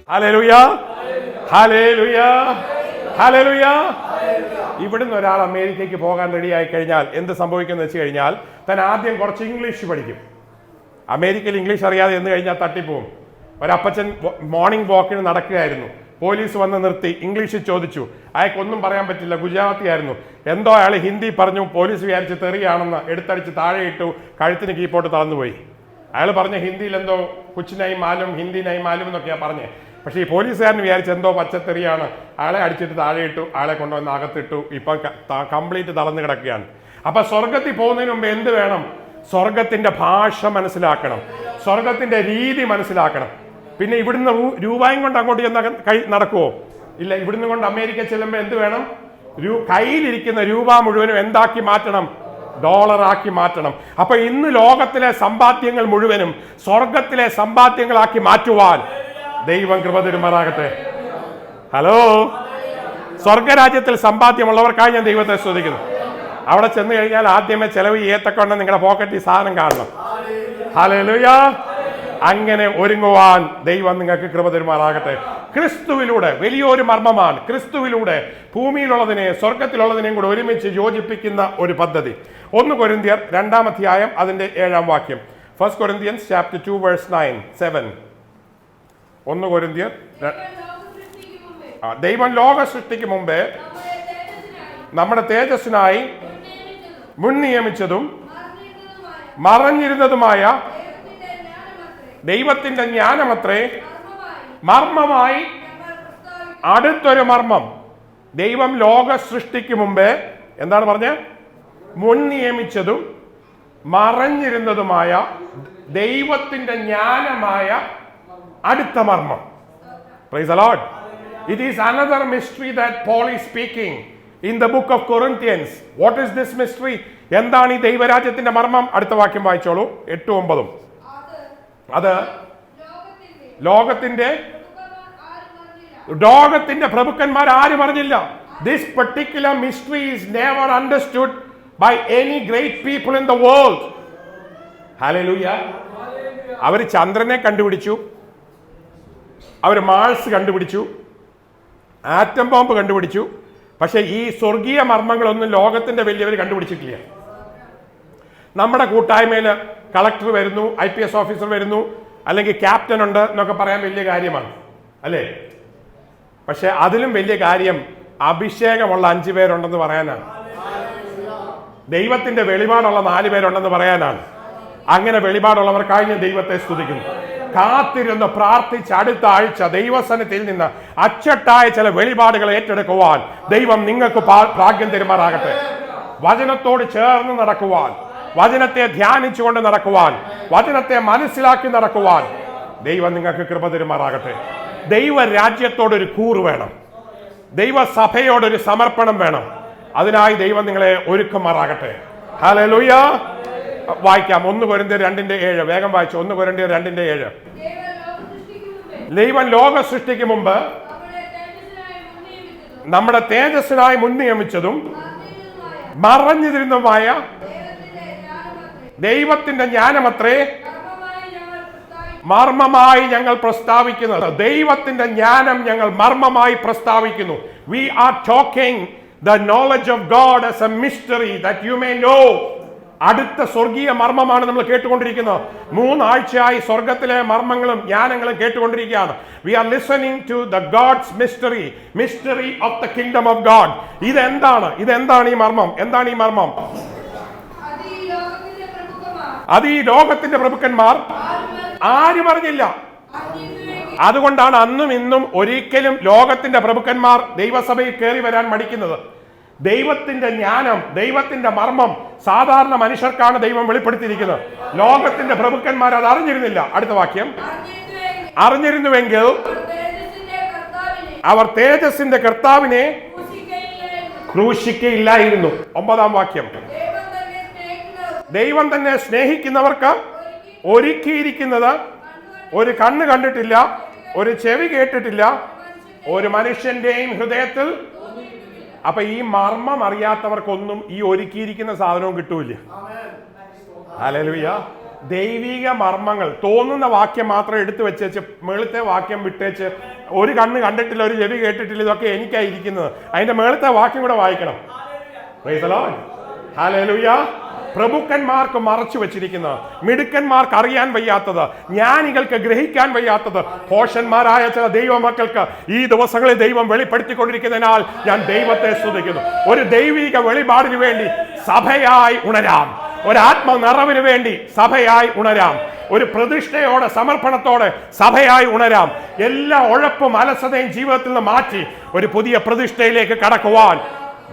Hallelujah, hallelujah, hallelujah. ഇവിടുന്ന് ഒരാൾ അമേരിക്കയ്ക്ക് പോകാൻ റെഡിയായി കഴിഞ്ഞാൽ എന്ത് സംഭവിക്കുമെന്ന് വെച്ച് കഴിഞ്ഞാൽ താൻ ആദ്യം കുറച്ച് ഇംഗ്ലീഷ് പഠിക്കും. അമേരിക്കയിൽ ഇംഗ്ലീഷ് അറിയാതെ എന്ന് കഴിഞ്ഞാൽ തട്ടിപ്പോവും. ഒരപ്പച്ചൻ മോർണിംഗ് വാക്കിന് നടക്കുകയായിരുന്നു. പോലീസ് വന്ന് നിർത്തി, ഇംഗ്ലീഷിൽ ചോദിച്ചു. അയാൾക്കൊന്നും പറയാൻ പറ്റില്ല, ഗുജറാത്തി ആയിരുന്നു. എന്തോ അയാൾ ഹിന്ദി പറഞ്ഞു. പോലീസ് വിചാരിച്ച് തെറിയാണെന്ന് എടുത്തടിച്ച് താഴെ ഇട്ടു, കഴുത്തിന് കീപ്പോട്ട് തളർന്നുപോയി. അയാൾ പറഞ്ഞ ഹിന്ദിയിൽ എന്തോ കുച്ചിനായി മാലും ഹിന്ദി നൈ മാലും എന്നൊക്കെയാണ് പറഞ്ഞത്. പക്ഷേ ഈ പോലീസുകാരന് വിചാരിച്ച് എന്തോ പച്ചത്തെറിയാണ്. അയാളെ അടിച്ചിട്ട് താഴെ ഇട്ടു, അയാളെ കൊണ്ടുവന്ന് അകത്തിട്ടു. ഇപ്പം കംപ്ലീറ്റ് തളർന്നു കിടക്കുകയാണ്. അപ്പൊ സ്വർഗത്തിൽ പോകുന്നതിന് മുമ്പ് എന്ത് വേണം? സ്വർഗത്തിന്റെ ഭാഷ മനസ്സിലാക്കണം, സ്വർഗത്തിന്റെ രീതി മനസ്സിലാക്കണം. പിന്നെ ഇവിടുന്ന് രൂപയും കൊണ്ട് അങ്ങോട്ട് ചെന്ന് നടക്കുവോ? ഇല്ല. ഇവിടുന്ന് കൊണ്ട് അമേരിക്ക ചെല്ലുമ്പോൾ എന്ത് വേണം? കയ്യിലിരിക്കുന്ന രൂപ മുഴുവനും എന്താക്കി മാറ്റണം? ഡോളറാക്കി മാറ്റണം. അപ്പൊ ഇന്ന് ലോകത്തിലെ സമ്പാദ്യങ്ങൾ മുഴുവനും സ്വർഗത്തിലെ സമ്പാദ്യങ്ങളാക്കി മാറ്റുവാൻ ദൈവം കൃപ തരുമാറാകട്ടെ. ഹലോ, സ്വർഗരാജ്യത്തിൽ സമ്പാദ്യമുള്ളവർക്കായി ഞാൻ ദൈവത്തെ സ്തുതിക്കുന്നു. അവിടെ ചെന്ന് കഴിഞ്ഞാൽ ആദ്യമേ ചെലവ് ചെയ്യത്തക്കൊണ്ട് നിങ്ങളുടെ പോക്കറ്റിൽ സാധനം കാണണം. ഹല്ലേലൂയ. അങ്ങനെ ഒരുങ്ങുവാൻ ദൈവം നിങ്ങൾക്ക് കൃപ തരുമാറാകട്ടെ. ക്രിസ്തുവിലൂടെ വലിയൊരു മർമ്മമാണ്. ക്രിസ്തുവിലൂടെ ഭൂമിയിലുള്ളതിനെ സ്വർഗത്തിലുള്ളതിനെയും കൂടെ ഒരുമിച്ച് യോജിപ്പിക്കുന്ന ഒരു പദ്ധതി. 1 കൊരിന്ത്യർ 2-ാം അധ്യായം അതിന്റെ 7-ാം വാക്യം. 1 Corinthians chapter 2 verse 9, 7. 1 കൊരിന്ത്യർ. ദൈവം ലോക സൃഷ്ടിക്ക് മുമ്പേ നമ്മുടെ തേജസ്സിനായി മുൻ നിയമിച്ചതും മറഞ്ഞിരുന്നതുമായ ദൈവത്തിന്റെ ജ്ഞാനമത്രേ മർമ്മമായി. അടുത്തൊരു മർമ്മം. ദൈവം ലോക സൃഷ്ടിക്ക് മുമ്പേ എന്താണ് പറഞ്ഞ? മുൻ നിയമിച്ചതും മറഞ്ഞിരുന്നതുമായ ദൈവത്തിന്റെ ജ്ഞാനമായ അടുത്ത മർമ്മം. Praise the Lord. It is another mystery that Paul is speaking in the book of Corinthians. What is this mystery? എന്താണ് ഈ ദൈവരാജ്യത്തിന്റെ മർമ്മം? അടുത്ത വാക്യം വായിച്ചോളൂ, 8-9. അത് ലോകത്തിന്റെ പ്രഭുക്കന്മാർ ആരും അറിഞ്ഞില്ല. This particular mystery is never understood by any great people in the world. Hallelujah. അവർ ചന്ദ്രനെ കണ്ടുപിടിച്ചു, അവർ മാഴ്സ് കണ്ടുപിടിച്ചു, ആറ്റം ബോംബ് കണ്ടുപിടിച്ചു. പക്ഷെ ഈ സ്വർഗീയ മർമ്മങ്ങളൊന്നും ലോകത്തിന്റെ വലിയവർ കണ്ടുപിടിച്ചിട്ടില്ല. നമ്മുടെ കൂട്ടായ്മയിൽ കളക്ടർ വരുന്നു, IPS ഓഫീസർ വരുന്നു, അല്ലെങ്കിൽ ക്യാപ്റ്റൻ ഉണ്ട് എന്നൊക്കെ പറയാൻ വലിയ കാര്യമാണ് അല്ലേ? പക്ഷെ അതിലും വലിയ കാര്യം അഭിഷേകമുള്ള 5 പേരുണ്ടെന്ന് പറയാനാണ്. ദൈവത്തിന്റെ വെളിപാടുള്ള 4 പേരുണ്ടെന്ന് പറയാനാണ്. അങ്ങനെ വെളിപാടുള്ളവർക്കായി ഞാൻ ദൈവത്തെ സ്തുതിക്കുന്നു. കാത്തിരുന്ന് പ്രാർത്ഥിച്ച് അടുത്ത ആഴ്ച ദൈവസന്നിധിയിൽ നിന്ന് അച്ചട്ടായ ചില വെളിപാടുകൾ ഏറ്റെടുക്കുവാൻ ദൈവം നിങ്ങൾക്ക് ഭാഗ്യം തരുമാറാകട്ടെ. വചനത്തോട് ചേർന്ന് നടക്കുവാൻ, വചനത്തെ ധ്യാനിച്ചുകൊണ്ട് നടക്കുവാൻ, വചനത്തെ മനസ്സിലാക്കി നടക്കുവാൻ ദൈവം നിങ്ങൾക്ക് കൃപ തരുമാറാകട്ടെ. ദൈവ രാജ്യത്തോടൊരു കൂറ് വേണം, ദൈവസഭയോടൊരു സമർപ്പണം വേണം. അതിനായി ദൈവം നിങ്ങളെ ഒരുക്കുമാറാകട്ടെ. ഹല്ലേലൂയ. വായിക്കാം 1 കൊരിന്ത്യർ 2:7. വേഗം വായിച്ചു. 1 കൊരിന്ത്യർ 2:7. ദൈവം ലോക സൃഷ്ടിക്ക് മുമ്പ് നമ്മുടെ തേജസ്സിനായി മുൻ നിയമിച്ചതും മറഞ്ഞിരുന്നതുമായ ദൈവത്തിന്റെ ജ്ഞാനമത്രേ മർമ്മമായി ഞങ്ങൾ പ്രസ്താവിക്കുന്നത്. ദൈവത്തിന്റെ ജ്ഞാനം ഞങ്ങൾ മർമ്മമായി പ്രസ്താവിക്കുന്നു. We are talking the knowledge of God as a mystery that you may know. അടുത്ത സ്വർഗീയ മർമ്മമാണ് നമ്മൾ കേട്ടുകൊണ്ടിരിക്കുന്നത്. 3 ആഴ്ചയായി സ്വർഗത്തിലെ മർമ്മങ്ങളും ജ്ഞാനങ്ങളും കേട്ടുകൊണ്ടിരിക്കുകയാണ്. We are listening to the God's mystery of the kingdom of God. ഇതെന്താണ് ഈ മർമ്മം? എന്താണ് ഈ മർമ്മം? അത് ഈ ലോകത്തിന്റെ പ്രഭുക്കന്മാർ ആരും അറിഞ്ഞില്ല. അതുകൊണ്ടാണ് അന്നും ഇന്നും ഒരിക്കലും ലോകത്തിന്റെ പ്രഭുക്കന്മാർ ദൈവസഭയിൽ കയറി വരാൻ മടിക്കുന്നത്. ദൈവത്തിന്റെ ജ്ഞാനം, ദൈവത്തിന്റെ മർമ്മം സാധാരണ മനുഷ്യർക്കാണ് ദൈവം വെളിപ്പെടുത്തിയിരിക്കുന്നത്. ലോകത്തിന്റെ പ്രഭുക്കന്മാർ അത് അറിഞ്ഞിരുന്നില്ല. അടുത്ത വാക്യം. അറിഞ്ഞിരുന്നുവെങ്കിൽ അവർ തേജസ്സിന്റെ കർത്താവിനെ ക്രൂശിക്കയില്ലായിരുന്നു. 9-ാം വാക്യം. ദൈവം തന്നെ സ്നേഹിക്കുന്നവർക്ക് ഒരുക്കിയിരിക്കുന്നത് ഒരു കണ്ണ് കണ്ടിട്ടില്ല, ഒരു ചെവി കേട്ടിട്ടില്ല, ഒരു മനുഷ്യന്റെയും ഹൃദയത്തിൽ. അപ്പൊ ഈ മർമ്മം അറിയാത്തവർക്കൊന്നും ഈ ഒരുക്കിയിരിക്കുന്ന സാധനവും കിട്ടൂല. ഹല്ലേലൂയ. ദൈവിക മർമ്മങ്ങൾ തോന്നുന്ന വാക്യം മാത്രം എടുത്തു വെച്ചേച്ച് മേളത്തെ വാക്യം വിട്ടേച്ച് ഒരു കണ്ണ് കണ്ടിട്ടില്ല, ഒരു ചെവി കേട്ടിട്ടില്ല, ഇതൊക്കെ എനിക്കായിരിക്കുന്നത്. അതിന്റെ മേളത്തെ വാക്യം കൂടെ വായിക്കണം. Price the lord. ഹല്ലേലൂയ. പ്രഭുക്കന്മാർക്ക് മറച്ചു വെച്ചിരിക്കുന്ന, മിടുക്കന്മാർക്ക് അറിയാൻ വയ്യാത്തത്, ജ്ഞാനികൾക്ക് ഗ്രഹിക്കാൻ വയ്യാത്തത്, ഭോഷന്മാരായ ചില ദൈവമക്കൾക്ക് ഈ ദിവസങ്ങളിൽ ദൈവം വെളിപ്പെടുത്തിക്കൊണ്ടിരിക്കുന്നതിനാൽ ഞാൻ ദൈവത്തെ സ്തുതിക്കുന്നു. ഒരു ദൈവിക വെളിപാടിന് വേണ്ടി സഭയായി ഉണരാം. ഒരാത്മ നിറവിന് വേണ്ടി സഭയായി ഉണരാം. ഒരു പ്രതിഷ്ഠയോടെ സമർപ്പണത്തോടെ സഭയായി ഉണരാം. എല്ലാ ഉഴപ്പും അലസതയും ജീവിതത്തിൽ നിന്ന് മാറ്റി ഒരു പുതിയ പ്രതിഷ്ഠയിലേക്ക് കടക്കുവാൻ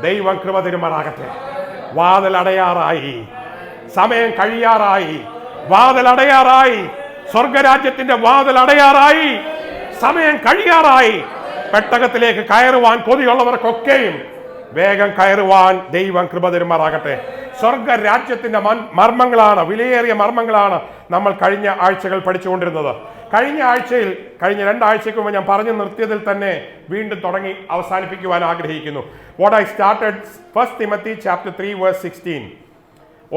ദൈവം കൃപ തരുമാറാകട്ടെ. വാതിലടയാറായി, സമയം കഴിയാറായി, വാതിലടയാറായി, സ്വർഗരാജ്യത്തിന്റെ വാതിലടയാറായി, സമയം കഴിയാറായി. പെട്ടകത്തിലേക്ക് കയറുവാൻ കൊതിയുള്ളവർക്കൊക്കെയും വേഗം കയറുവാൻ ദൈവം കൃപ തരുമാറാകട്ടെ. സ്വർഗരാജ്യത്തിന്റെ മർമ്മങ്ങളാണ്, വിലയേറിയ മർമ്മങ്ങളാണ് നമ്മൾ കഴിഞ്ഞ ആഴ്ചകൾ പഠിച്ചുകൊണ്ടിരുന്നത്. കഴിഞ്ഞ 2 ആഴ്ചയ്ക്ക് മുമ്പ് ഞാൻ പറഞ്ഞു നിർത്തിയതിൽ തന്നെ വീണ്ടും തുടങ്ങി അവസാനിപ്പിക്കുവാൻ ആഗ്രഹിക്കുന്നു. What I started 1 Timothy chapter 3 verse 16.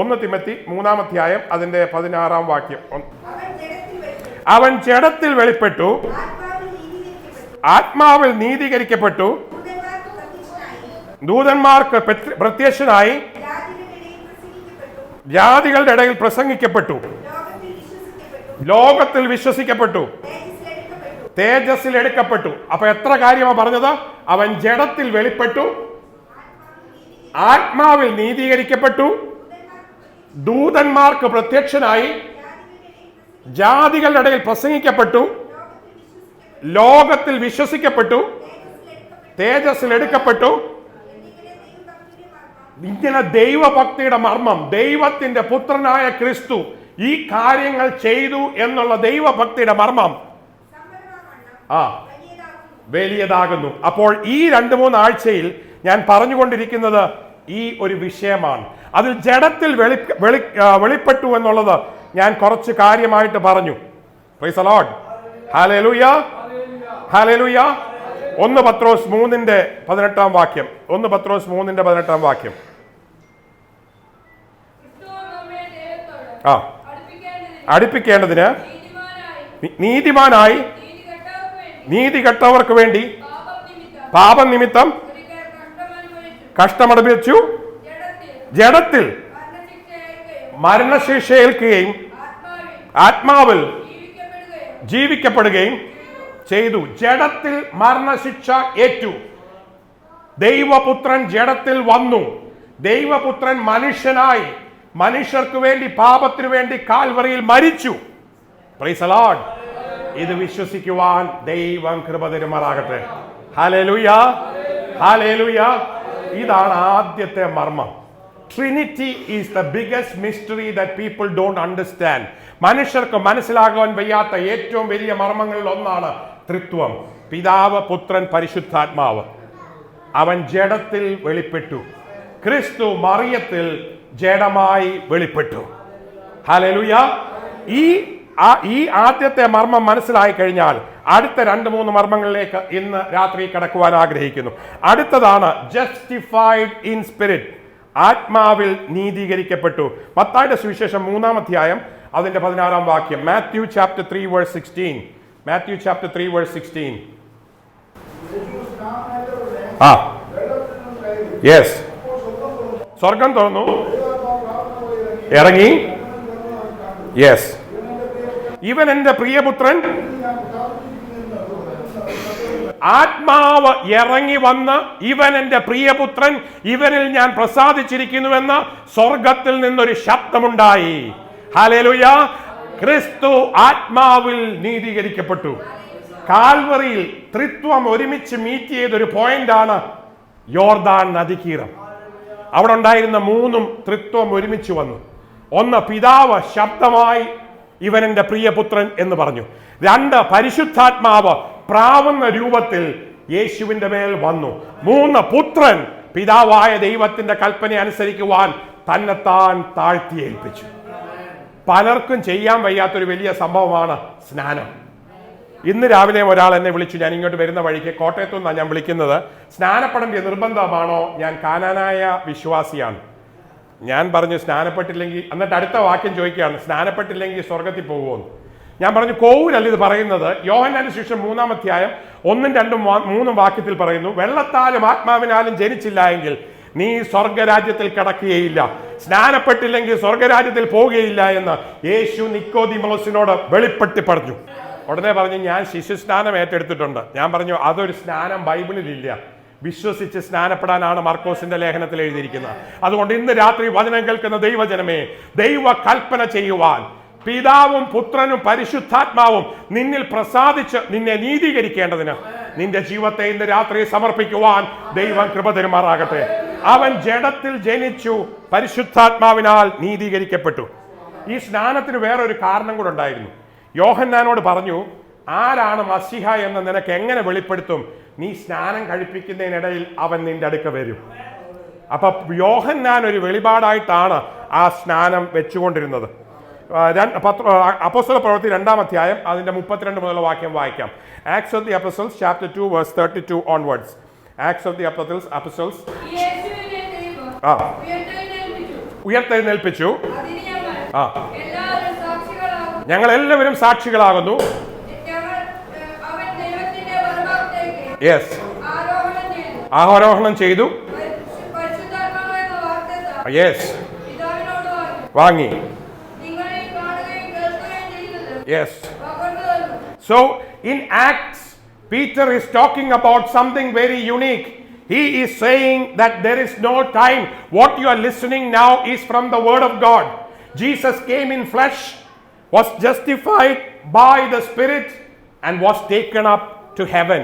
1 Timothy 3-ാം അധ്യായം അതിന്റെ 16-ാം വാക്യം. അവൻ ജഡത്തിൽ വെളിപ്പെട്ടു, ആത്മാവിൽ നീതീകരിക്കപ്പെട്ടു, ദൂതന്മാർക്ക് പ്രത്യക്ഷനായി, ജാതികളുടെ ഇടയിൽ പ്രസംഗിക്കപ്പെട്ടു, ലോകത്തിൽ വിശ്വസിക്കപ്പെട്ടു, തേജസ്സിൽ എടുക്കപ്പെട്ടു. അപ്പൊ എത്ര കാര്യമാണ് പറഞ്ഞത്? അവൻ ജഡത്തിൽ വെളിപ്പെട്ടു, ആത്മാവിൽ നീതീകരിക്കപ്പെട്ടു, ദൂതന്മാർക്ക് പ്രത്യക്ഷനായി, ജാതികളുടെ ഇടയിൽ പ്രസംഗിക്കപ്പെട്ടു, ലോകത്തിൽ വിശ്വസിക്കപ്പെട്ടു, തേജസ്സിൽ എടുക്കപ്പെട്ടു. ഇങ്ങനെ ദൈവഭക്തിയുടെ മർമ്മം, ദൈവത്തിന്റെ പുത്രനായ ക്രിസ്തു ഈ കാര്യങ്ങൾ ചെയ്തു എന്നുള്ള ദൈവഭക്തിയുടെ മർമ്മം വലിയതാകുന്നു. അപ്പോൾ ഈ 2-3 ആഴ്ചയിൽ ഞാൻ പറഞ്ഞുകൊണ്ടിരിക്കുന്നത് ഈ ഒരു വിഷയമാണ്. അതിൽ ജഡത്തിൽ വെളിപ്പെട്ടു എന്നുള്ളത് ഞാൻ കുറച്ച് കാര്യമായിട്ട് പറഞ്ഞു. Price the lord. Hallelujah, hallelujah. 1 പത്രോസ് 3:18 വാക്യം. 1 പത്രോസ് 3:18 വാക്യം. അടുപ്പിക്കേണ്ടതിന് നീതിമാനായി, നീതി കെട്ടവർക്ക് വേണ്ടി പാപം നിമിത്തം കഷ്ടമനുഭവിച്ചു, ജഡത്തിൽ മരണശിക്ഷ ഏൽക്കുകയും ആത്മാവിൽ ജീവിക്കപ്പെടുകയും ചെയ്തു. ജഡത്തിൽ മരണശിക്ഷ ഏറ്റു. ദൈവപുത്രൻ ജഡത്തിൽ വന്നു. ദൈവപുത്രൻ മനുഷ്യനായി മനുഷ്യർക്ക് വേണ്ടി, പാപത്തിനു വേണ്ടി കാൽവറിയിൽ മരിച്ചു. Price the Lord. ഇത് വിശ്വസിക്കുവാൻ ദൈവം കൃപ തരുമാറാകട്ടെ. Hallelujah, hallelujah. ഇതാണ് ആദ്യത്തെ മർമ്മം. Trinity is the biggest mystery that people don't understand. മനുഷ്യർക്ക് മനസ്സിലാകാൻ വയ്യാത്ത ഏറ്റവും വലിയ മർമ്മങ്ങളിൽ ഒന്നാണ് ത്രിത്വം. പിതാവ്, പുത്രൻ, പരിശുദ്ധാത്മാവ്. അവൻ ജഡത്തിൽ വെളിപ്പെട്ടു. ക്രിസ്തു മറിയത്തിൽ ജഡമായി വെളിപ്പെട്ടു. ഹല്ലേലൂയ. ഈ ആദ്യത്തെ മർമ്മം മനസ്സിലായി കഴിഞ്ഞാൽ അടുത്ത 2-3 മർമ്മങ്ങളിലേക്ക് ഇന്ന് രാത്രി കടക്കുവാൻ ആഗ്രഹിക്കുന്നു. അടുത്തതാണ് ജസ്റ്റിഫൈഡ് ഇൻ സ്പിരിറ്റ്. ആത്മാവിൽ നീതീകരിക്കപ്പെട്ടു. മത്തായിയുടെ സുവിശേഷം 3-ാം അധ്യായം അതിന്റെ 16-ാം വാക്യം. Matthew chapter 3 verse 16. Matthew chapter 3 verse 16. Yes. സ്വർഗം തുറന്നു, ഇറങ്ങി. യെസ്. ഇവൻ എന്റെ പ്രിയപുത്രൻ. ആത്മാവ് ഇറങ്ങി വന്ന് ഇവൻ എന്റെ പ്രിയപുത്രൻ, ഇവനിൽ ഞാൻ പ്രസാദിച്ചിരിക്കുന്നുവെന്ന് സ്വർഗത്തിൽ നിന്നൊരു ശബ്ദമുണ്ടായി. ഹല്ലേലൂയ. ക്രിസ്തു ആത്മാവിൽ നീതീകരിക്കപ്പെട്ടു. കാൽവറിയിൽ ത്രിത്വം ഒരുമിച്ച് മീറ്റ് ചെയ്തൊരു പോയിന്റാണ് യോർദാൻ നദിതീരം. അവിടെ ഉണ്ടായിരുന്ന 3 ത്രിത്വം ഒരുമിച്ച് വന്നു. 1 പിതാവ് ശബ്ദമായി ഇവൻ എന്റെ പ്രിയപുത്രൻ എന്ന് പറഞ്ഞു. 2 പരിശുദ്ധാത്മാവ് പ്രാവുന്ന രൂപത്തിൽ യേശുവിന്റെ മേൽ വന്നു. 3 പുത്രൻ പിതാവായ ദൈവത്തിന്റെ കൽപ്പന അനുസരിക്കുവാൻ തന്നെത്താൻ താഴ്ത്തി ഏൽപ്പിച്ചു. പലർക്കും ചെയ്യാൻ വയ്യാത്തൊരു വലിയ സംഭവമാണ് സ്നാനം. ഇന്ന് രാവിലെ ഒരാൾ എന്നെ വിളിച്ചു. ഞാൻ ഇങ്ങോട്ട് വരുന്ന വഴിക്ക്, കോട്ടയത്തു നിന്നാണ് ഞാൻ വിളിക്കുന്നത്. സ്നാനപ്പെടേണ്ട നിർബന്ധമാണോ? ഞാൻ കാനാനായ വിശ്വാസിയാണ്. ഞാൻ പറഞ്ഞു സ്നാനപ്പെട്ടില്ലെങ്കിൽ, എന്നിട്ട് അടുത്ത വാക്യം ചോദിക്കുകയാണ്, സ്നാനപ്പെട്ടില്ലെങ്കിൽ സ്വർഗത്തിൽ പോകുമോന്ന്. ഞാൻ പറഞ്ഞു കോവൂരല്ല ഇത് പറയുന്നത്. യോഹന്നാന്റെ സുവിശേഷം 3-ാം അധ്യായം 1, 2, 3 വാക്യത്തിൽ പറയുന്നു, വെള്ളത്താലും ആത്മാവിനാലും ജനിച്ചില്ല എങ്കിൽ നീ സ്വർഗരാജ്യത്തിൽ കടക്കുകയില്ല, സ്നാനപ്പെട്ടില്ലെങ്കിൽ സ്വർഗരാജ്യത്തിൽ പോവുകയില്ല എന്ന് യേശു നിക്കോദിമോസിനോട് വെളിപ്പെടുത്തി പറഞ്ഞു. ഉടനെ പറഞ്ഞു, ഞാൻ ശിശുസ്നാനം ഏറ്റെടുത്തിട്ടുണ്ട്. ഞാൻ പറഞ്ഞു, അതൊരു സ്നാനം ബൈബിളിലില്ല. വിശ്വസിച്ച് സ്നാനപ്പെടാനാണ് മർക്കോസിന്റെ ലേഖനത്തിൽ എഴുതിയിരിക്കുന്നത്. അതുകൊണ്ട് ഇന്ന് രാത്രി വചനം കേൾക്കുന്ന ദൈവജനമേ, ദൈവ കൽപ്പന ചെയ്യുവാൻ പിതാവും പുത്രനും പരിശുദ്ധാത്മാവും നിന്നിൽ പ്രസാദിച്ച് നിന്നെ നീതീകരിക്കേണ്ടതിന് നിന്റെ ജീവിതത്തെ ഇന്ന് രാത്രി സമർപ്പിക്കുവാൻ ദൈവം കൃപ തരുമാറാകട്ടെ. അവൻ ജഡത്തിൽ ജനിച്ചു, പരിശുദ്ധാത്മാവിനാൽ നീതീകരിക്കപ്പെട്ടു. ഈ സ്നാനത്തിന് വേറൊരു കാരണം കൂടെ ഉണ്ടായിരുന്നു. യോഹന്നാനോട് പറഞ്ഞു, ആരാണ് മസിഹ എന്ന് നിനക്ക് എങ്ങനെ വെളിപ്പെടുത്തും? നീ സ്നാനം കഴിപ്പിക്കുന്നതിനിടയിൽ അവൻ നിന്റെ അടുക്ക വരും. അപ്പൊ യോഹന്നാൻ ഒരു വെളിപാടായിട്ടാണ് ആ സ്നാനം വെച്ചുകൊണ്ടിരുന്നത്. അപ്പോസ്തല പ്രവൃത്തി 2-ാം അധ്യായം അതിന്റെ 32 മുതലുള്ള വാക്യം വായിക്കാം. Acts of the Apostles chapter 2 verse 32 onwards. Acts of the Apostles ഉയർത്തെഴുന്നേൽപ്പിച്ചു. ഞങ്ങൾ എല്ലാവരും സാക്ഷികളാകുന്നു. യെസ്, ആരോഹണം ചെയ്തു. യെസ്, വാങ്ങി. Yes. So in Acts, Peter is talking about something very unique. He is saying that there is no time. What you are listening now is from the Word of God. Jesus came in flesh, was justified by the Spirit, and was taken up to heaven.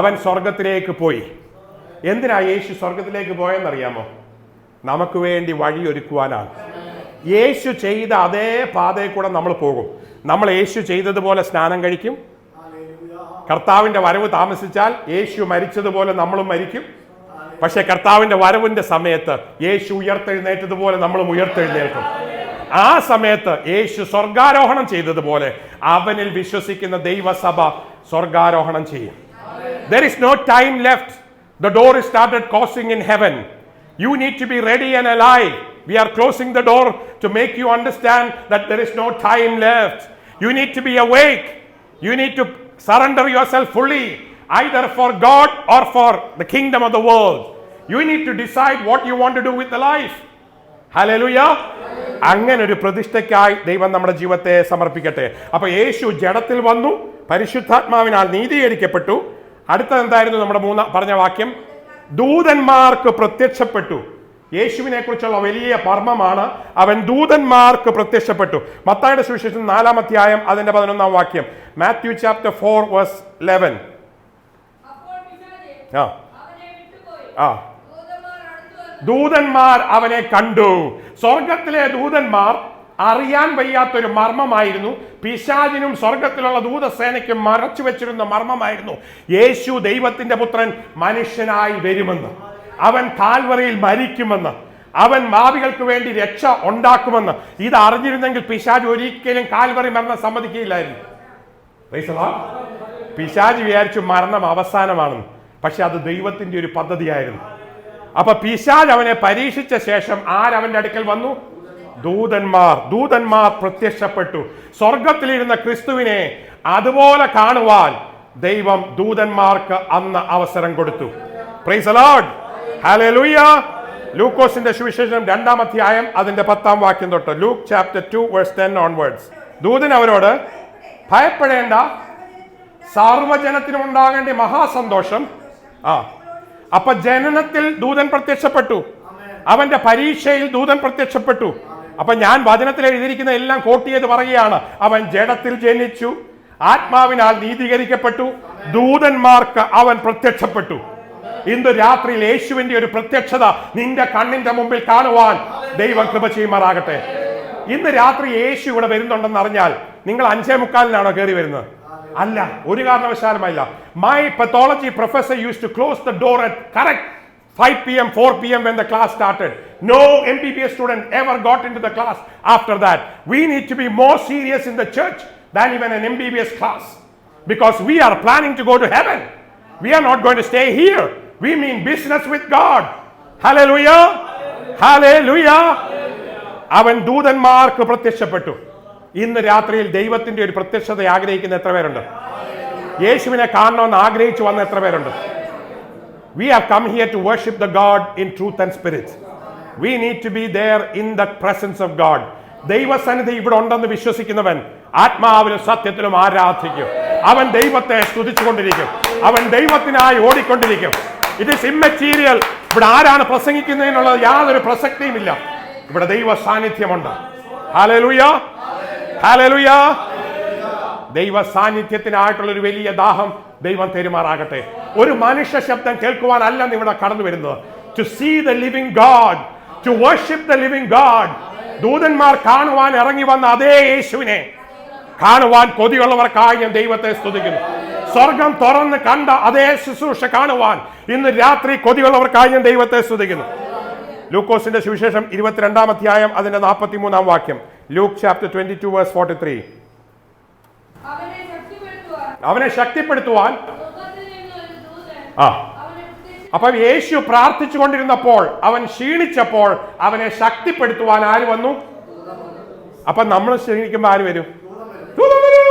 അവൻ സ്വർഗത്തിലേക്ക് പോയി. എന്തിനാ യേശു സ്വർഗത്തിലേക്ക് പോയെന്നറിയാമോ? നമുക്ക് വേണ്ടി വഴിയൊരുക്കുവാനാണ്. യേശു ചെയ്ത അതേ പാതയിൽ കൂടെ നമ്മൾ പോകും. നമ്മൾ യേശു ചെയ്തതുപോലെ സ്നാനം കഴിക്കും. കർത്താവിന്റെ വരവ് താമസിച്ചാൽ യേശു മരിച്ചതുപോലെ നമ്മളും മരിക്കും. പക്ഷെ കർത്താവിന്റെ വരവിന്റെ സമയത്ത് യേശു ഉയർത്തെഴുന്നേറ്റതുപോലെ നമ്മളും ഉയർത്തെഴുന്നേൽക്കും. ആ സമയത്ത് യേശു സ്വർഗാരോഹണം ചെയ്തതുപോലെ അവനിൽ വിശ്വസിക്കുന്ന ദൈവസഭ സ്വർഗാരോഹണം ചെയ്യും. There is no time left. The door is started closing in heaven. You need to be ready and alive. We are closing the door to make you understand that there is no time left. You need to be awake. You need to surrender yourself fully, either for God or for the kingdom of the world. You need to decide what you want to do with the life. Hallelujah. അങ്ങനെ ഒരു പ്രതിഷ്ഠയ്ക്കായി ദൈവം നമ്മുടെ ജീവിതത്തെ സമർപ്പിക്കട്ടെ. അപ്പൊ യേശു ജഡത്തിൽ വന്നു, പരിശുദ്ധാത്മാവിനാൽ നീതീകരിക്കപ്പെട്ടു. അടുത്തത് എന്തായിരുന്നു നമ്മുടെ പറഞ്ഞ വാക്യം? ദൂതന്മാർക്ക് പ്രത്യക്ഷപ്പെട്ടു. യേശുവിനെ കുറിച്ചുള്ള വലിയ മർമ്മമാണ്. അവൻ ദൂതന്മാർക്ക് പ്രത്യക്ഷപ്പെട്ടു. മത്തായിയുടെ സുവിശേഷം 4-ാം അധ്യായം അതിന്റെ 11-ാം വാക്യം. Matthew chapter 4 verse 11. ദൂതന്മാർ അവനെ കണ്ടു. സ്വർഗത്തിലെ ദൂതന്മാർ അറിയാൻ വയ്യാത്തൊരു മർമ്മമായിരുന്നു. പിശാചിനും സ്വർഗത്തിലുള്ള ദൂതസേനയ്ക്കും മറച്ചു വെച്ചിരുന്ന മർമ്മമായിരുന്നു. യേശു ദൈവത്തിന്റെ പുത്രൻ മനുഷ്യനായി വരുമെന്ന്, അവൻ കാൽവറിയിൽ മരിക്കുമെന്ന്, അവൻ പാപികൾക്ക് വേണ്ടി രക്ഷ ഉണ്ടാക്കുമെന്ന് ഇത് അറിഞ്ഞിരുന്നെങ്കിൽ പിശാച് ഒരിക്കലും കാൽവറി മരണം സമ്മതിക്കുകയില്ലായിരുന്നു. പിശാച് വിചാരിച്ചു മരണം അവസാനമാണെന്ന്. പക്ഷെ അത് ദൈവത്തിന്റെ ഒരു പദ്ധതിയായിരുന്നു. അപ്പൊ പിശാച് അവനെ പരീക്ഷിച്ച ശേഷം ആരവന്റെ അടുക്കൽ വന്നു? ദൂതന്മാർ പ്രത്യക്ഷപ്പെട്ടു. സ്വർഗത്തിലിരുന്ന ക്രിസ്തുവിനെ അതുപോലെ കാണുവാൻ ദൈവം ദൂതന്മാർക്ക് അന്ന് അവസരം കൊടുത്തു. Praise the lord. ഹല്ലേലൂയ. ലൂക്കോസിന്റെ സുവിശേഷം 2-ാം അധ്യായം അതിന്റെ 10-ാം വാക്യം തൊട്ട്. Luke chapter 2 verse 10 onwards. ദൂതൻ അവരോട്, ഭയപ്പെടേണ്ട, സർവ്വജനത്തിനും ഉണ്ടാകേണ്ട മഹാസന്തോഷം. അപ്പൊ ജനനത്തിൽ ദൂതൻ പ്രത്യക്ഷപ്പെട്ടു, അവന്റെ പരീക്ഷയിൽ ദൂതൻ പ്രത്യക്ഷപ്പെട്ടു. അപ്പൊ ഞാൻ വചനത്തിൽ എഴുതിയിരിക്കുന്ന എല്ലാം കോട്ട് ചെയ്ത് പറയുകയാണ്. അവൻ ജഡത്തിൽ ജനിച്ചു, ആത്മാവിനാൽ നീതീകരിക്കപ്പെട്ടു, ദൂതന്മാർക്ക് അവൻ പ്രത്യക്ഷപ്പെട്ടു. ഇന്ന് രാത്രിയിൽ യേശുവിന്റെ ഒരു പ്രത്യക്ഷത നിന്റെ കണ്ണിന്റെ മുമ്പിൽ കാണുവാൻ ദൈവം കൃപ ചെയ്യുമാറാകട്ടെ. ഇന്ന് രാത്രി യേശു ഇവിടെ വരുന്നുണ്ടെന്ന് അറിഞ്ഞാൽ നിങ്ങൾ 5:45 കയറി വരുന്നത്? അല്ല, ഒരു കാരണവശാലുമല്ല. My pathology professor used to close the door at correct 5 p.m., 4 p.m. when the class started. No MBBS student ever got into the class after that. We need to be more serious in the church than even an MBBS class, because we are planning to go to heaven. We are not going to stay here. We mean business with God. Hallelujah. Hallelujah. അവൻ ദൂതന്മാർക്ക് പ്രത്യക്ഷപ്പെട്ടു. ഇന്ന് രാത്രിയിൽ ദൈവത്തിന്റെ ഒരു പ്രത്യക്ഷത ആഗ്രഹിക്കുന്ന എത്ര പേരുണ്ട്? യേശുവിനെ കാണണമെന്ന് ആഗ്രഹിച്ചു വന്ന എത്ര പേരുണ്ട്? We have come here to worship the God in truth and spirit. We need to be there in the presence of God. ദൈവസന്നിധി ഇവിടെ ഉണ്ടെന്ന് വിശ്വസിക്കുന്നവൻ ആത്മാവിലും സത്യത്തിലും ആരാധിക്കും. അവൻ ദൈവത്തെ സ്തുതിച്ചുകൊണ്ടിരിക്കും. അവൻ ദൈവത്തിനായി ഓടിക്കൊണ്ടിരിക്കും. It is immaterial. ഇവിടെ ആരാണ് പ്രസംഗിക്കുന്നതിനുള്ള യാതൊരു പ്രസക്തിയുമില്ല. ഇവിടെ ദൈവ സാന്നിധ്യമുണ്ട്. Hallelujah, hallelujah. ദൈവ സാന്നിധ്യത്തിനായിട്ടുള്ള ഒരു വലിയ ദാഹം ദൈവം തെരുമാറാകട്ടെ. ഒരു മനുഷ്യ ശബ്ദം കേൾക്കുവാനല്ല ഇവിടെ കടന്നു വരുന്നത്. To see the living God, to worship the living God. ദൂതന്മാർ കാണുവാൻ ഇറങ്ങി വന്ന അതേ യേശുവിനെ കാണുവാൻ കൊതിയുള്ളവർക്കായി ഞാൻ ദൈവത്തെ സ്തുതിക്കുന്നു. സ്വർഗം തുറന്ന് കണ്ട അതേ ശുശ്രൂഷ കാണുവാൻ ഇന്ന് രാത്രി കൊതിയുള്ളവർക്കായി ഞാൻ ദൈവത്തെ സ്തുതിക്കുന്നു. ലൂക്കോസിന്റെ സുവിശേഷം 22-ാം അധ്യായം അതിന്റെ 43-ാം വാക്യം. Luke chapter 22 verse 43. അവനെ ശക്തിപ്പെടുത്തുവാൻ അപ്പൊ യേശു പ്രാർത്ഥിച്ചു കൊണ്ടിരുന്നപ്പോൾ, അവൻ ക്ഷീണിച്ചപ്പോൾ അവനെ ശക്തിപ്പെടുത്തുവാൻ ആര് വന്നു? അപ്പൊ നമ്മൾ ക്ഷീണിക്കുമ്പോ ആര് വരും? ദൂതൻ വരും.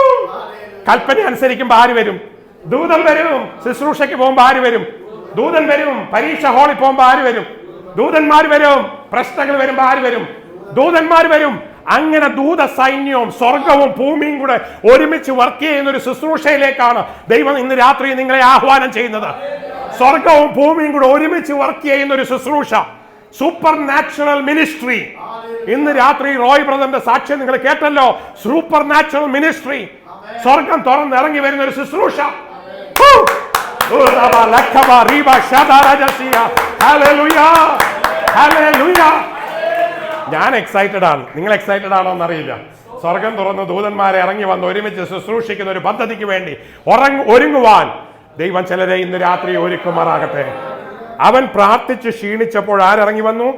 കൽപ്പന അനുസരിക്കുമ്പോ ആര് വരും? ദൂതൻ വരും. ശുശ്രൂഷയ്ക്ക് പോകുമ്പോ ആര് വരും? ദൂതൻ വരും. പരീക്ഷ ഹാളിൽ പോകുമ്പോ ആര് വരും? ദൂതന്മാർ വരും. പ്രശ്നങ്ങൾ വരുമ്പോ ആര് വരും? ദൂതന്മാർ വരും. അങ്ങനെ ദൂത സൈന്യവും സ്വർഗവും ഭൂമിയും കൂടെ ഒരുമിച്ച് വർക്ക് ചെയ്യുന്ന ഒരു ശുശ്രൂഷയിലേക്കാണ് ദൈവം ഇന്ന് രാത്രി നിങ്ങളെ ആഹ്വാനം ചെയ്യുന്നത്. സ്വർഗവും ഭൂമിയും കൂടെ ഒരുമിച്ച് വർക്ക് ചെയ്യുന്ന ഒരു ശുശ്രൂഷ, സൂപ്പർ നാച്ചുറൽ മിനിസ്ട്രി. ഇന്ന് രാത്രി റോയ് ബ്രദറിന്റെ സാക്ഷ്യം നിങ്ങൾ കേട്ടല്ലോ. സൂപ്പർ നാച്ചുറൽ മിനിസ്ട്രി, സ്വർഗം തുറന്നിറങ്ങി വരുന്ന ഒരു ശുശ്രൂഷ. ഞാൻ എക്സൈറ്റഡ് ആണ്. നിങ്ങൾ എക്സൈറ്റഡ് ആണോ എന്നറിയില്ല. സ്വർഗം തുറന്ന് ദൂതന്മാരെ ഇറങ്ങി വന്ന് ഒരുമിച്ച് ശുശ്രൂഷിക്കുന്ന ഒരു പദ്ധതിക്ക് വേണ്ടി ഒരുങ്ങുവാൻ ദൈവം ചിലരെ ഇന്ന് രാത്രി ഒരുക്കുമാറാകട്ടെ. അവൻ പ്രാർത്ഥിച്ച് ക്ഷീണിച്ചപ്പോൾ ആരിറങ്ങി വന്നു?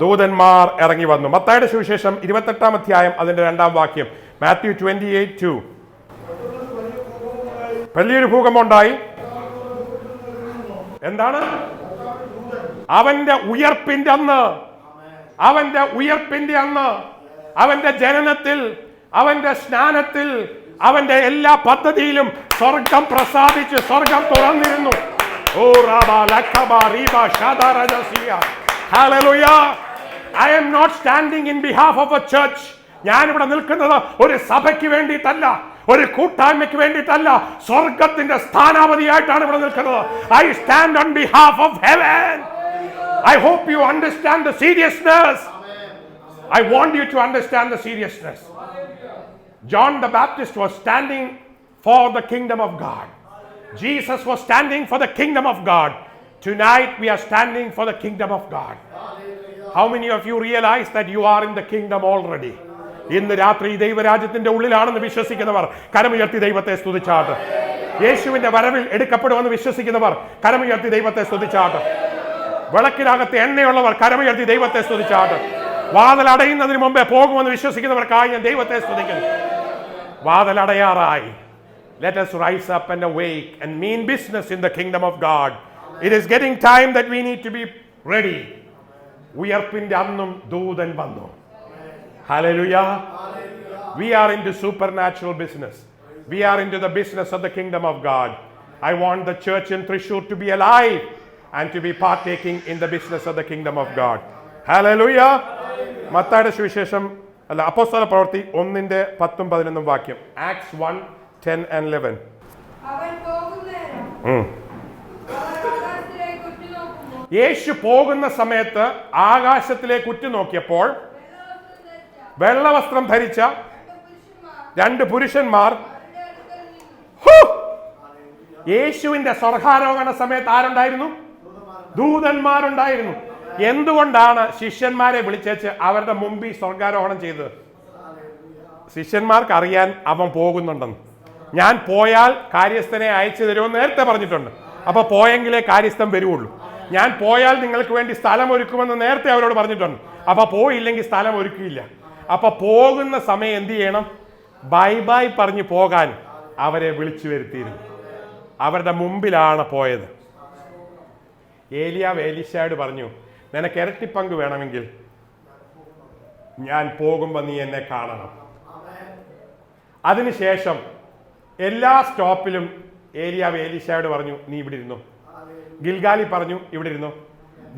ദൂതന്മാർ ഇറങ്ങി വന്നു. മത്തായിയുടെ സുവിശേഷം 28-ാം അധ്യായം അതിന്റെ 2-ാം വാക്യം. മാത്യു 28:2. വലിയൊരു ഭൂകമ്പം ഉണ്ടായി. എന്താണ്? അവന്റെ ഉയർപ്പിന്റെ അന്ന്, അവന്റെ ഉയർപ്പിന്റെ അന്ന്, അവന്റെ ജനനത്തിൽ, അവന്റെ സ്നാനത്തിൽ, അവന്റെ എല്ലാ പദ്ധതിയിലും സ്വർഗം പ്രസാദിച്ച് സ്വർഗം തുറന്നിരുന്നു. I am not standing in behalf of a church. ഞാൻ ഇവിടെ നിൽക്കുന്നത് ഒരു സഭയ്ക്ക് വേണ്ടിയിട്ടല്ല, ഒരു കൂട്ടായ്മയ്ക്ക് വേണ്ടിയിട്ടല്ല, സ്വർഗത്തിന്റെ സ്ഥാനാപതിയായിട്ടാണ് ഇവിടെ നിൽക്കുന്നത്. I stand on behalf of heaven. I hope you understand the seriousness. I want you to understand the seriousness. John the Baptist was standing for the kingdom of God. Jesus was standing for the kingdom of God. Tonight we are standing for the kingdom of God. How many of you realize that you are in the kingdom already? ഇന്ന് രാത്രി ദൈവരാജ്യത്തിന്റെ ഉള്ളിലാണെന്ന് വിശ്വസിക്കുന്നവർ കരമുയർത്തി ദൈവത്തെ സ്തുതിച്ചാട്ട്. യേശുവിന്റെ വരവിൽ എടുക്കപ്പെടുമെന്ന് വിശ്വസിക്കുന്നവർ കരമുയർത്തി ദൈവത്തെ സ്തുതിച്ചാട്ട്. വിളക്കിനകത്ത് എണ്ണയുള്ളവർ കരമുയർത്തി ദൈവത്തെ സ്തുതിച്ചാട്ട്. വാതിൽ അടയുന്നതിന് മുമ്പേ പോകുമെന്ന് വിശ്വസിക്കുന്നവർക്കായി ഞാൻ ദൈവത്തെ സ്തുതിക്കുന്നു. വാതിൽ അടയാറായി. Let us rise up and awake and mean business in the kingdom of God. It is getting time that we need to be ready. ഉയർപ്പിന്റെ അന്നും ദൂതൻ വന്നു. Hallelujah. We are into supernatural business. We are into the business of the kingdom of God. I want the church in Thrissur to be alive and to be partaking in the business of the kingdom of God. Hallelujah. മത്തായിയുടെ സുവിശേഷം അല്ല, അപ്പോസ്തല പ്രവൃത്തി 1:10-11 വാക്യം. Acts 1:10 and 11. യേശു പോകുന്ന സമയത്ത് ആകാശത്തിലേക്ക് ഉറ്റുനോക്കിയപ്പോൾ വെള്ളവസ്ത്രം ധരിച്ച 2 പുരുഷന്മാർ, യേശുവിന്റെ സ്വർഗാരോഹണ സമയത്ത് ആരുണ്ടായിരുന്നു? ദൂതന്മാരുണ്ടായിരുന്നു. എന്തുകൊണ്ടാണ് ശിഷ്യന്മാരെ വിളിച്ചേച്ച് അവരുടെ മുമ്പിൽ സ്വർഗാരോഹണം ചെയ്തത്? ശിഷ്യന്മാർക്ക് അറിയാൻ അവൻ പോകുന്നുണ്ടെന്ന്. ഞാൻ പോയാൽ കാര്യസ്ഥനെ അയച്ചു തരുമെന്ന് നേരത്തെ പറഞ്ഞിട്ടുണ്ട്. അപ്പൊ പോയെങ്കിലേ കാര്യസ്ഥൻ വരുവുള്ളൂ. ഞാൻ പോയാൽ നിങ്ങൾക്ക് വേണ്ടി സ്ഥലം ഒരുക്കുമെന്ന് നേരത്തെ അവരോട് പറഞ്ഞിട്ടുണ്ട്. അപ്പൊ പോയില്ലെങ്കിൽ സ്ഥലം ഒരുക്കിയില്ല. അപ്പൊ പോകുന്ന സമയം എന്ത് ചെയ്യണം? ബൈ ബൈ പറഞ്ഞ് പോകാൻ അവരെ വിളിച്ചു വരുത്തിയിരുന്നു. അവരുടെ മുമ്പിലാണ് പോയത്. ഏലിയാവ് എലീശയോട് പറഞ്ഞു, നിനക്ക് ഇരട്ടിപ്പങ്ക് വേണമെങ്കിൽ ഞാൻ പോകുമ്പോൾ നീ എന്നെ കാണണം. അതിനുശേഷം എല്ലാ സ്റ്റോപ്പിലും ഏലിയാവ് എലീശയോട് പറഞ്ഞു, നീ ഇവിടെ ഇരുന്നു. ഗിൽഗാലി പറഞ്ഞു, ഇവിടെ ഇരുന്നു.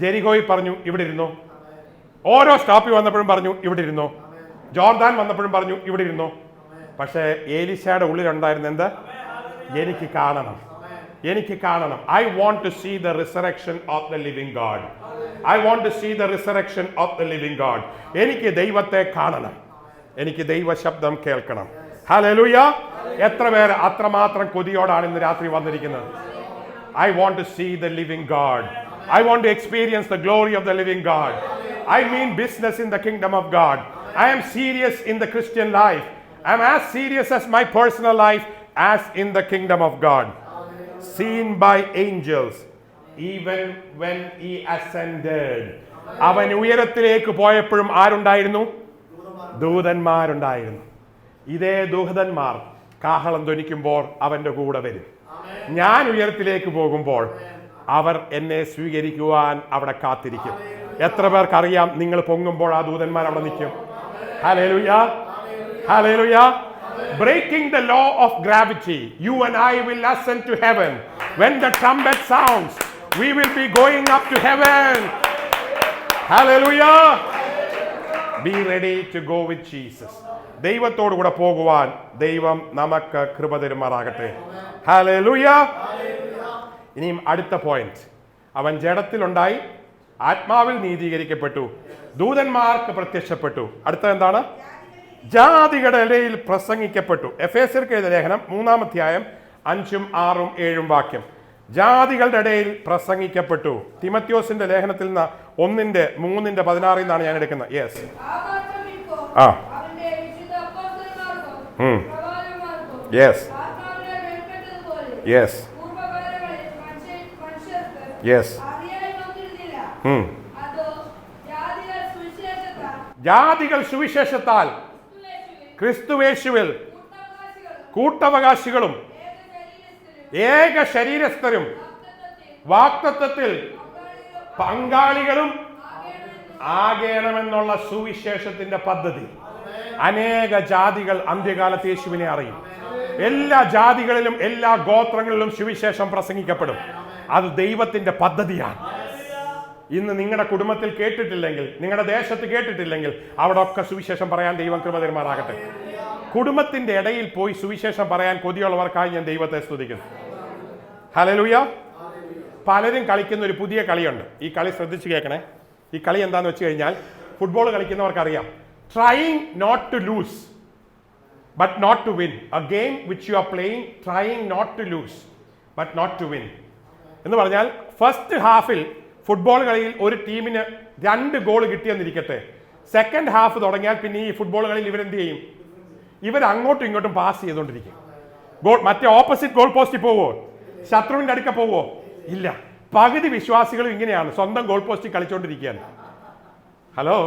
ജെരിഗോയിൽ പറഞ്ഞു, ഇവിടെ ഇരുന്നു. ഓരോ സ്റ്റോപ്പിൽ വന്നപ്പോഴും പറഞ്ഞു, ഇവിടെ ഇരുന്നു. ജോർദാൻ വന്നപ്പോഴും പറഞ്ഞു, ഇവിടെ ഇരുന്നു. പക്ഷേ ഏലീശയുടെ ഉള്ളിലുണ്ടായിരുന്ന എന്ത്? എനിക്ക് കാണണം, എനിക്ക് കാണണം. I want to see the resurrection of the living God. I want to see the resurrection of the living God. എനിക്ക് ദൈവത്തെ കാണണം, എനിക്ക് ദൈവ ശബ്ദം കേൾക്കണം. ഹല്ലേലൂയ. എത്ര പേര് അത്രമാത്രം കൊതിയോടാണ് ഇന്ന് രാത്രി വന്നിരിക്കുന്നത്? I want to see the living God. I want to experience the glory of the living God. I mean business in the kingdom of God. I am serious in the Christian life. I am as serious as my personal life as in the kingdom of God. Seen by angels even when he ascended. അവൻ ഉയരത്തിലേക്ക് പോയപ്പോഴും ആരുണ്ടായിരുന്നു? ദൂതന്മാരുണ്ടായിരുന്നു. ഇതേ ദൂതന്മാർ കാഹളം ധ്വനിക്കുമ്പോൾ അവന്റെ കൂടെ വരും. ഞാൻ ഉയരത്തിലേക്ക് പോകുമ്പോൾ അവർ എന്നെ സ്വീകരിക്കുവാൻ അവിടെ കാത്തിരിക്കും. എത്ര പേർക്കറിയാം നിങ്ങൾ പൊങ്ങുമ്പോൾ ആ ദൂതന്മാർ അവിടെ നിൽക്കും? Hallelujah, hallelujah. Breaking the law of gravity, you and I will ascend to heaven. When the trumpet sounds, we will be going up to heaven. Hallelujah. Be ready to go with Jesus. ദൈവത്തോടു കൂടെ പോകുവാൻ ദൈവം നമുക്ക് കൃപ തരുമാറാകട്ടെ. Hallelujah. ഇനിയും അടുത്ത point. അവൻ ജഡത്തിലുണ്ടായി, ആത്മാവിൽ നീതീകരിക്കപ്പെട്ടു, ദൂതന്മാർക്ക് പ്രത്യക്ഷപ്പെട്ടു. അടുത്ത എന്താണ്? ജാതികളുടെ ഇടയിൽ പ്രസംഗിക്കപ്പെട്ടു. എഫേസ്യർക്ക് എഴുതിയ ലേഖനം 3-ാം അധ്യായം 5, 6, 7 വാക്യം. ജാതികളുടെ ഇടയിൽ പ്രസംഗിക്കപ്പെട്ടു. തിമത്യോസിന്റെ ലേഖനത്തിൽ നിന്ന് 1:3-16 എന്നാണ് ഞാൻ എടുക്കുന്നത്. Yes, yes, yes, yes. ജാതികൾ സുവിശേഷത്താൽ ക്രിസ്തുവേശുവിൽ കൂട്ടവകാശികളും ഏക ശരീരസ്ഥരും വാഗ്ദത്തത്തിൽ പങ്കാളികളും ആകണമെന്നുള്ള സുവിശേഷത്തിന്റെ പദ്ധതി. അനേക ജാതികൾ അന്ത്യകാലത്ത് യേശുവിനെ അറിയും. എല്ലാ ജാതികളിലും എല്ലാ ഗോത്രങ്ങളിലും സുവിശേഷം പ്രസംഗിക്കപ്പെടും. അത് ദൈവത്തിന്റെ പദ്ധതിയാണ്. ഇന്ന് നിങ്ങളുടെ കുടുംബത്തിൽ കേട്ടിട്ടില്ലെങ്കിൽ, നിങ്ങളുടെ ദേശത്ത് കേട്ടിട്ടില്ലെങ്കിൽ, അവിടെ ഒക്കെ സുവിശേഷം പറയാൻ ദൈവം കൃപ തരുമാറാകട്ടെ. കുടുംബത്തിന്റെ ഇടയിൽ പോയി സുവിശേഷം പറയാൻ കൊതിയുള്ളവർക്കായി ഞാൻ ദൈവത്തെ സ്തുതിക്കുന്നു. ഹല്ലേലൂയ. പലരും കളിക്കുന്ന ഒരു പുതിയ കളിയുണ്ട്. ഈ കളി ശ്രദ്ധിച്ച് കേൾക്കണേ. ഈ കളി എന്താന്ന് വെച്ച് കഴിഞ്ഞാൽ, ഫുട്ബോൾ കളിക്കുന്നവർക്കറിയാം. Trying not to lose but not to win. A game which you are playing trying not to lose but not to win എന്ന് പറഞ്ഞാൽ, ഫസ്റ്റ് ഹാഫിൽ ഫുട്ബോൾ കളിയിൽ ഒരു ടീമിന് 2 ഗോൾ കിട്ടിയെന്നിരിക്കട്ടെ. സെക്കൻഡ് ഹാഫ് തുടങ്ങിയാൽ പിന്നെ ഈ ഫുട്ബോൾ കളിയിൽ ഇവരെന്ത് ചെയ്യും? ഇവർ അങ്ങോട്ടും ഇങ്ങോട്ടും പാസ് ചെയ്തുകൊണ്ടിരിക്കും. മറ്റേ ഓപ്പോസിറ്റ് ഗോൾ പോസ്റ്റിൽ പോവോ? ശത്രുവിന്റെ അടുക്ക പോവോ? ഇല്ല. പകുതി വിശ്വാസികളും ഇങ്ങനെയാണ്, സ്വന്തം ഗോൾ പോസ്റ്റിൽ കളിച്ചുകൊണ്ടിരിക്കുകയാണ്. Hello,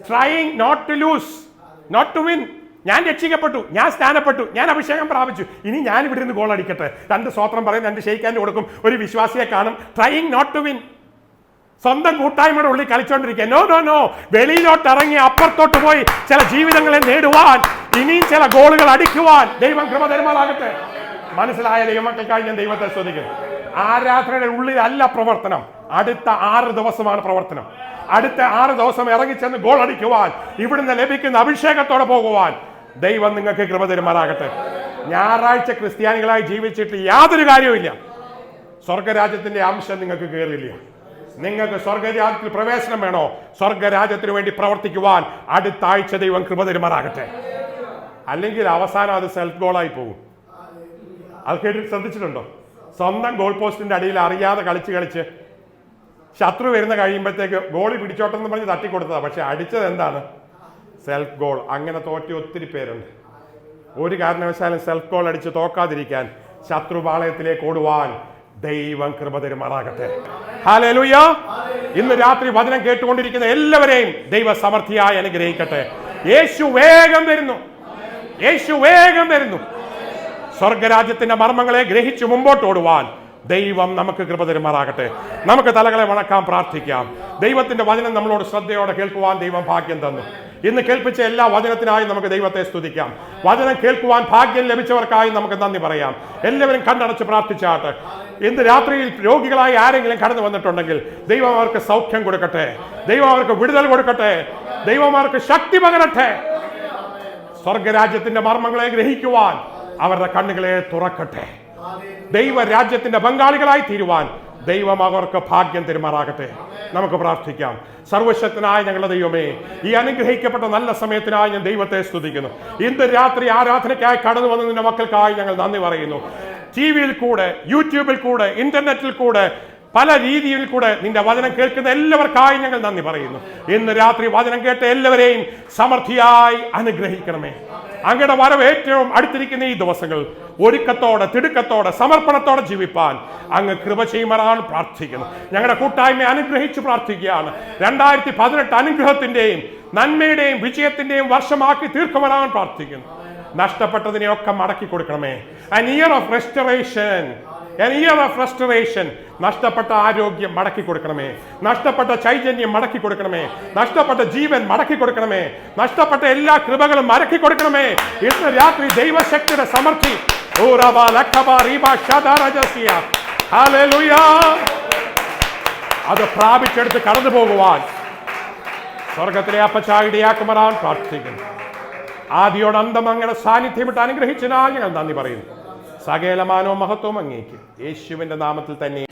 trying not to lose not to win. ഞാൻ രക്ഷിക്കപ്പെട്ടു, ഞാൻ സ്ഥാനപ്പെട്ടു, ഞാൻ അഭിഷേകം പ്രാപിച്ചു, ഇനി ഞാൻ ഇവിടെ നിന്ന് ഗോൾ അടിക്കട്ടെ. 2 സ്വോത്രം പറയും, 2 ഷെയ്ക്കാൻ്റെ കൊടുക്കും, ഒരു വിശ്വാസിയെ കാണും. Trying not to win. സ്വന്തം കൂട്ടായ്മയുടെ ഉള്ളിൽ കളിച്ചോണ്ടിരിക്കുക. No no no. വെളിയിലോട്ട് ഇറങ്ങി അപ്പുറത്തോട്ട് പോയി ചില ജീവിതങ്ങളെ നേടുവാൻ, ഇനിയും ചില ഗോളുകൾ അടിക്കുവാൻ ദൈവം കൃപ തരുമാറാകട്ടെ. മനസ്സിലായ ദൈവമക്കൾക്കായി ഞാൻ ദൈവത്തെ സ്തുതിക്കുന്നു. ആരാധനയുടെ ഉള്ളിലല്ല പ്രവർത്തനം, അടുത്ത 6 ദിവസമാണ് പ്രവർത്തനം. അടുത്ത 6 ദിവസം ഇറങ്ങിച്ചെന്ന് ഗോൾ അടിക്കുവാൻ, ഇവിടുന്ന് ലഭിക്കുന്ന അഭിഷേകത്തോടെ പോകുവാൻ ദൈവം നിങ്ങൾക്ക് കൃപ തരുമാറാകട്ടെ. ഞായറാഴ്ച ക്രിസ്ത്യാനികളായി ജീവിച്ചിട്ട് യാതൊരു കാര്യവുമില്ല. സ്വർഗരാജ്യത്തിന്റെ അംശം നിങ്ങൾക്ക് കയറില്ല. നിങ്ങൾക്ക് സ്വർഗരാജ്യത്തിൽ പ്രവേശനം വേണോ? സ്വർഗരാജ്യത്തിന് വേണ്ടി പ്രവർത്തിക്കുവാൻ അടുത്ത ആഴ്ച ദൈവം കൃപ തരുമാറാകട്ടെ. അല്ലെങ്കിൽ അവസാനം അത് സെൽഫ് ഗോളായി പോകും. അത് കേട്ട് ശ്രദ്ധിച്ചിട്ടുണ്ടോ? സ്വന്തം ഗോൾ പോസ്റ്റിന്റെ അടിയിൽ അറിയാതെ കളിച്ച് ശത്രു വരുന്ന കഴിയുമ്പോഴത്തേക്ക് ഗോളി പിടിച്ചോട്ടെന്ന് പറഞ്ഞ് തട്ടിക്കൊടുത്തതാ, പക്ഷെ അടിച്ചത് എന്താണ്? Self goal. അങ്ങനെ തോറ്റി ഒത്തിരി പേരുണ്ട്. ഒരു കാരണവശാലും സെൽഫ് ഗോൾ അടിച്ച് തോക്കാതിരിക്കാൻ, ശത്രുപാളയത്തിലേക്ക് ഓടുവാൻ ദൈവം കൃപ തരുമാറാകട്ടെ. ഹല്ലേലൂയ. ഇന്ന് രാത്രി വചനം കേട്ടുകൊണ്ടിരിക്കുന്ന എല്ലാവരെയും ദൈവ സമൃദ്ധിയായി അനുഗ്രഹിക്കട്ടെ. യേശു വേഗം വരുന്നു, യേശു വേഗം വരുന്നു. സ്വർഗരാജ്യത്തിന്റെ മർമ്മങ്ങളെ ഗ്രഹിച്ചു മുമ്പോട്ട് ഓടുവാൻ ദൈവം നമുക്ക് കൃപ തരുമാറാകട്ടെ. നമുക്ക് തലകളെ വണക്കാം, പ്രാർത്ഥിക്കാം. ദൈവത്തിന്റെ വചനം നമ്മളോട് ശ്രദ്ധയോടെ കേൾക്കുവാൻ ദൈവം ഭാഗ്യം തന്നു. ഇന്ന് കേൾപ്പിച്ച എല്ലാ വചനത്തിനായും നമുക്ക് ദൈവത്തെ സ്തുതിക്കാം. വചനം കേൾക്കുവാൻ ഭാഗ്യം ലഭിച്ചവർക്കായി നമുക്ക് നന്ദി പറയാം. എല്ലാവരും കണ്ണടച്ച് പ്രാർത്ഥിച്ചാട്ടെ. ഇന്ന് രാത്രിയിൽ രോഗികളായി ആരെങ്കിലും കടന്നു വന്നിട്ടുണ്ടെങ്കിൽ ദൈവം അവർക്ക് സൗഖ്യം കൊടുക്കട്ടെ, ദൈവം അവർക്ക് വിടുതൽ കൊടുക്കട്ടെ, ദൈവം അവർക്ക് ശക്തി പകരട്ടെ. സ്വർഗരാജ്യത്തിന്റെ മർമ്മങ്ങളെ ഗ്രഹിക്കുവാൻ അവരുടെ കണ്ണുകളെ തുറക്കട്ടെ. ദൈവരാജ്യത്തിന്റെ പങ്കാളികളായി തീരുവാൻ ദൈവം അവർക്ക് ഭാഗ്യം തരുമാറാകട്ടെ. നമുക്ക് പ്രാർത്ഥിക്കാം. സർവശക്തനായ ഞങ്ങളുടെ ദൈവമേ, ഈ അനുഗ്രഹിക്കപ്പെട്ട നല്ല സമയത്തിനായി ഞാൻ ദൈവത്തെ സ്തുതിക്കുന്നു. ഇന്ന് രാത്രി ആരാധനയ്ക്കായി കടന്നു വന്ന നിന്റെ മക്കൾക്കായി ഞങ്ങൾ നന്ദി പറയുന്നു. ടിവിയിൽ കൂടെ, യൂട്യൂബിൽ കൂടെ, ഇന്റർനെറ്റിൽ കൂടെ, പല രീതിയിൽ കൂടെ നിന്റെ വചനം കേൾക്കുന്ന എല്ലാവർക്കായി ഞങ്ങൾ നന്ദി പറയുന്നു. ഇന്ന് രാത്രി വചനം കേട്ട എല്ലാവരെയും സമൃദ്ധിയായി അനുഗ്രഹിക്കണമേ. അങ്ങയുടെ വരവ് ഏറ്റവും അടുത്തിരിക്കുന്ന ഈ ദിവസങ്ങൾ ഒരുക്കത്തോടെ, തിടുക്കത്തോടെ, സമർപ്പണത്തോടെ ജീവിപ്പാൻ അങ്ങ് കൃപ ചെയ്യുമാറാണ് പ്രാർത്ഥിക്കുന്നു. ഞങ്ങളുടെ കൂട്ടായ്മയെ അനുഗ്രഹിച്ച് പ്രാർത്ഥിക്കുകയാണ്. 2018 അനുഗ്രഹത്തിന്റെയും നന്മയുടെയും വിജയത്തിന്റെയും വർഷമാക്കി തീർക്കുവാൻ പ്രാർത്ഥിക്കുന്നു. നഷ്ടപ്പെട്ടതിനെയൊക്കെ മടക്കി കൊടുക്കണമേ. An year of restoration. An year of restoration. നഷ്ടപ്പെട്ട ആരോഗ്യം മടക്കി കൊടുക്കണമേ, നഷ്ടപ്പെട്ട ചൈതന്യം മടക്കി കൊടുക്കണമേ, നഷ്ടപ്പെട്ട ജീവൻ മടക്കി കൊടുക്കണമേ, നഷ്ടപ്പെട്ട എല്ലാ കൃപകളും മടക്കി കൊടുക്കണമേ. ഇന്ന് രാത്രി ദൈവശക്തിയുടെ സമൃദ്ധി അത് പ്രാപിച്ചെടുത്ത് കടന്നു പോകുവാൻ സ്വർഗത്തിലെ അപ്പച്ചായിടയാക്കുമാറാൻ പ്രാർത്ഥിക്കുന്നു. ആദിയോട് അന്തം അങ്ങനെ സാന്നിധ്യമിട്ട് അനുഗ്രഹിച്ചതിനാൽ ഞങ്ങൾ നന്ദി പറയുന്നു. സകലമാനവും മഹത്വവും അങ്ങേക്ക് യേശുവിന്റെ നാമത്തിൽ തന്നെ.